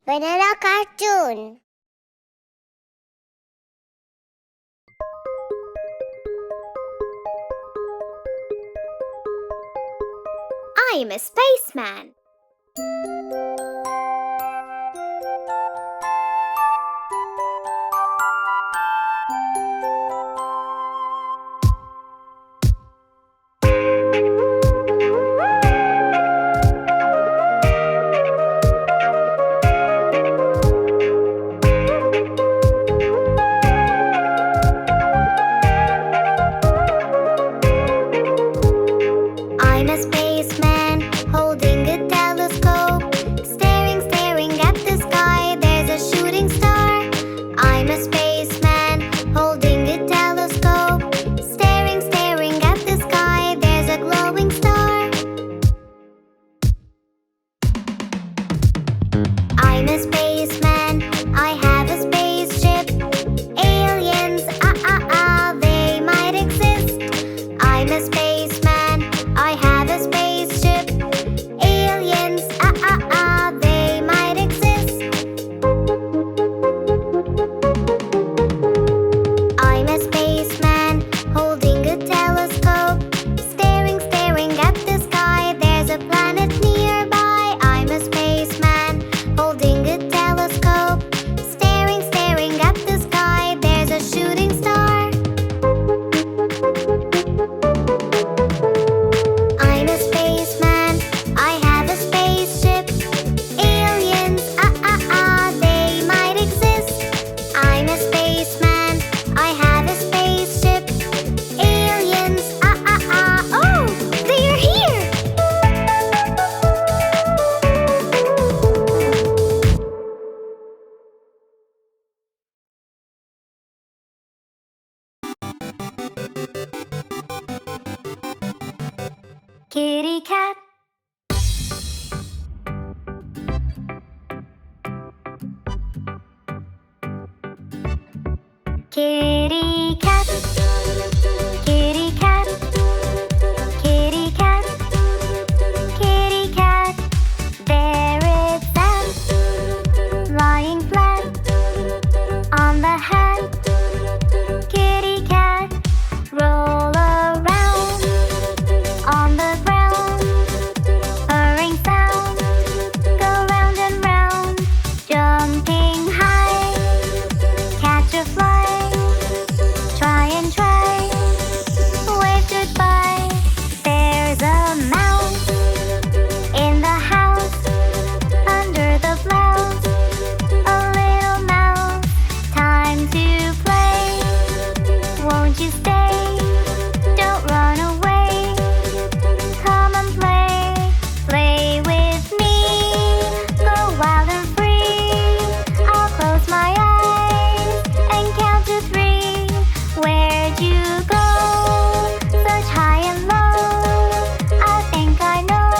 Banana cartoon. I'm a spaceman. I'm a spaceman holding a telescope, staring, staring at the sky. There's a shooting star. I'm a spaceman holding a telescope, staring, staring at the sky. There's a glowing star. I'm a spaceman. I have a spaceship. Aliens, they might exist. I'm a spaceman. I have a spaceship. Aliens, they might exist. I'm a spaceman holding a telescope, staring, staring at the sky. There's a planet nearby. I'm a spaceman holding a telescope, staring, staring at the sky. There's a shooting star. I'm a spaceman. I have a spaceship. Aliens, they might exist. I'm a spaceman. I have a spaceship. Aliens, oh, they are here. Kitty cat. Kitty cat. Kitty cat. Kitty cat. Kitty cat. There it's at, lying flat on the hat. Kitty cat. Roll around on the ground, purring sound, go round and round, jumping high, catch a fly, try and try, wave goodbye. There's a mouse in the house, under the blouse, a little mouse, time to play. Won't you stay? Don't run away. Come and play, play with me. Go wild and free. I'll close my eyes and count to 3. Where'd you go? Such high and low. I think I know.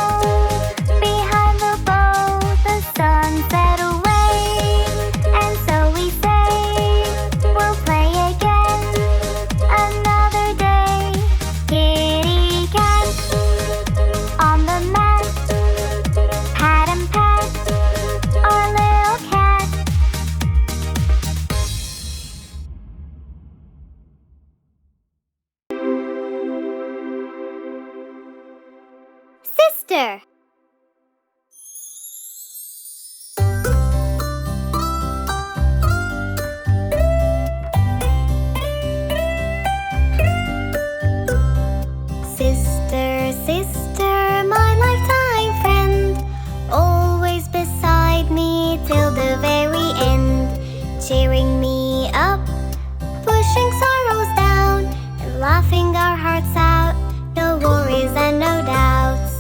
Behind the bow, the sun set away. And so we say, we'll play again another day. Kitty cat on the mat, pat and pat our little cat. Sister. Sister, sister, my lifetime friend, always beside me till the very end, cheering me up, pushing sorrows down, and laughing our hearts out. No worries and no doubts.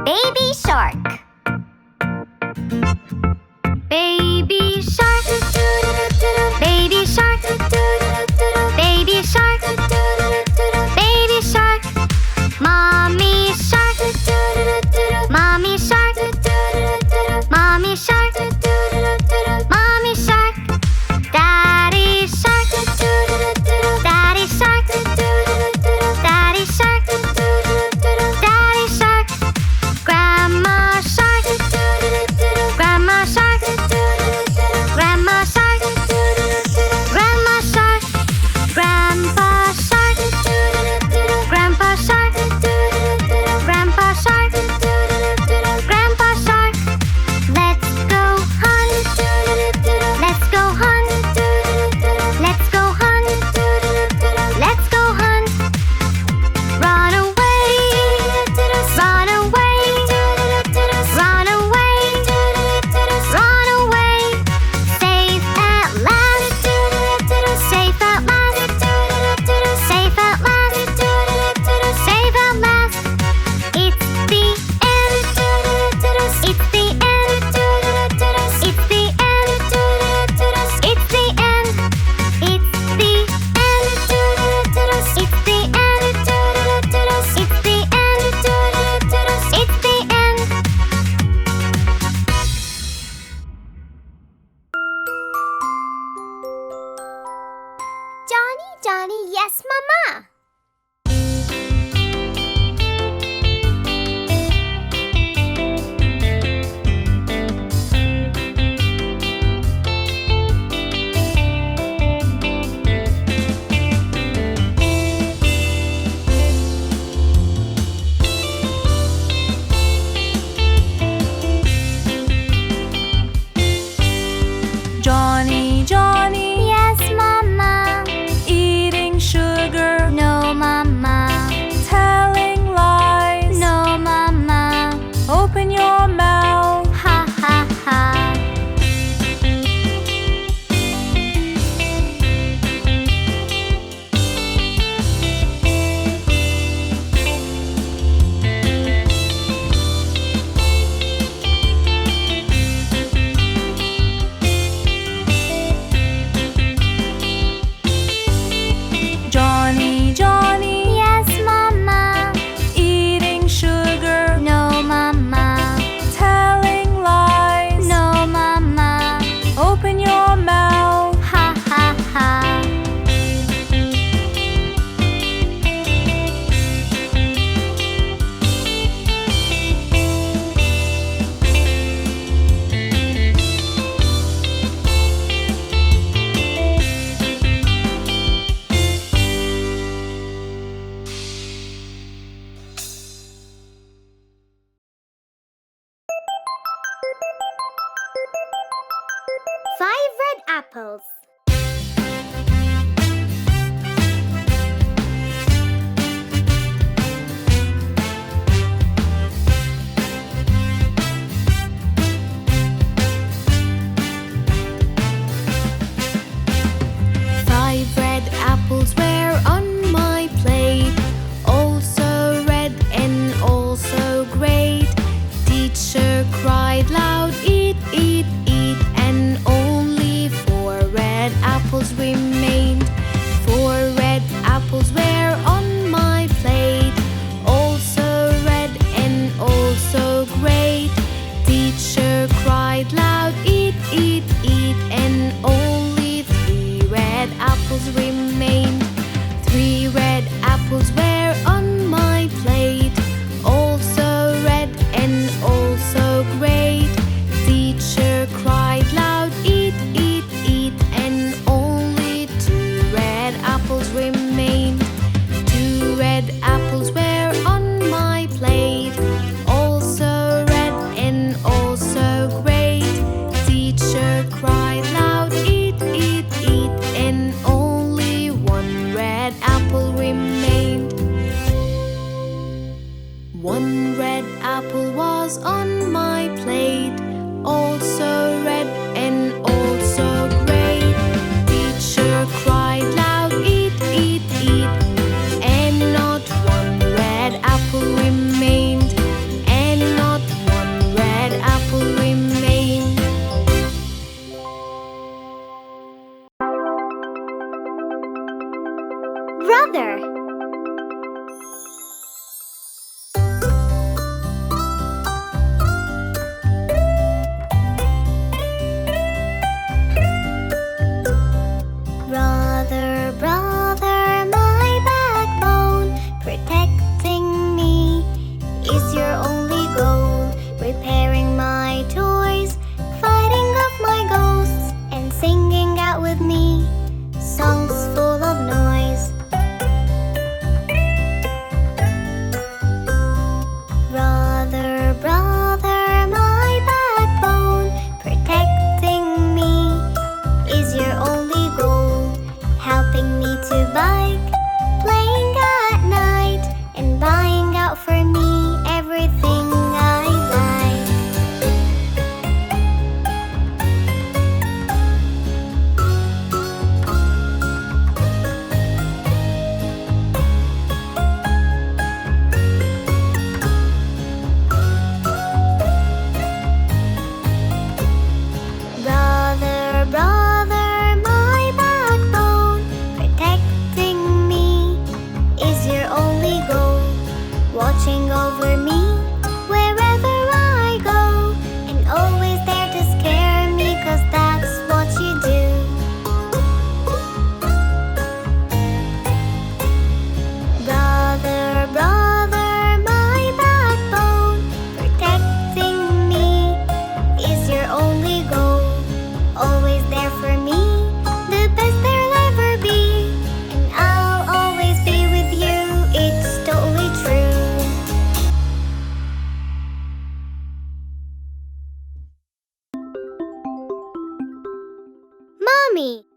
Baby shark. Baby shark. Baby shark. Baby shark. Baby shark. Mommy shark. Mommy shark. Mommy shark. Mommy shark. Daddy shark. Daddy shark. Daddy shark. Daddy shark. Grandma shark. Grandma shark. Grandma shark. Grandma shark. Grandpa shark. Grandpa shark. Grandpa shark. Grandpa shark. Let's go hunt. Let's go hunt. Let's go hunt. Let's go hunt. Run away. Run away. Run away. Run away. Safe at last. Safe at last. Safe at last. Safe at last. It's the end. It's the end. It's the end. It's the end. It's the end. It's the end. It's the end. It's the end. Johnny, Johnny, yes, Mama. 5 red apples. Five red apples were on my plate, also red and also great. Teacher cried loud, eat, eat, eat, and only 4 red apples remained. 4 red apples were on my plate, also red and also great. Teacher cried loud, eat, eat, eat, and only 3 red apples remained. 3 red apples were on my plate, also red and also great. Teacher cried loud, eat, eat, eat, and only 2 red apples remained. 2 red apples were on my plate, also red and also great. Teacher cried loud, eat, eat, eat, and only 1 red apple remained. 1 red apple was on my plate, also red and also great. Teacher cried loud, eat, eat, eat, and not 1 red apple remained. And not Mommy.